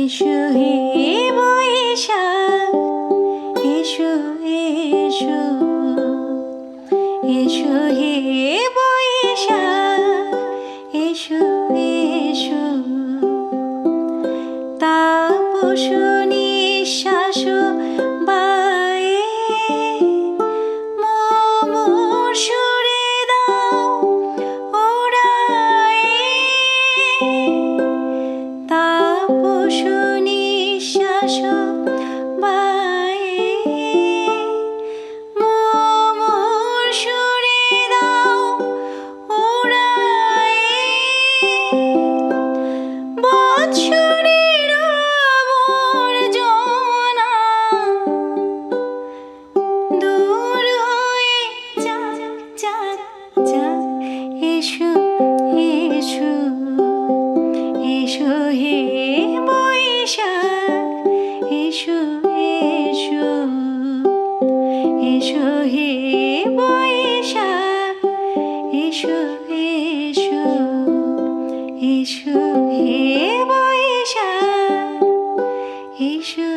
এসো হে বৈশাখ, এসো এসো, এসো হে বৈশাখ, এসো এসো। তাপস নিঃশ্বাস বায়ে মমর সুরে দাও ওড়ায়ে। তাপস নিঃশ্বাস বায়ে মমর সুরে দাও ওড়ায়ে। বৎসরের আবর্জনা দূর হয়ে যাক যাক যাক। এসো এসো, এসো হে বৈশাখ, এসো এসো, এসো হে বৈশাখ, এসো এসো, এসো হে বৈশাখ, এসো।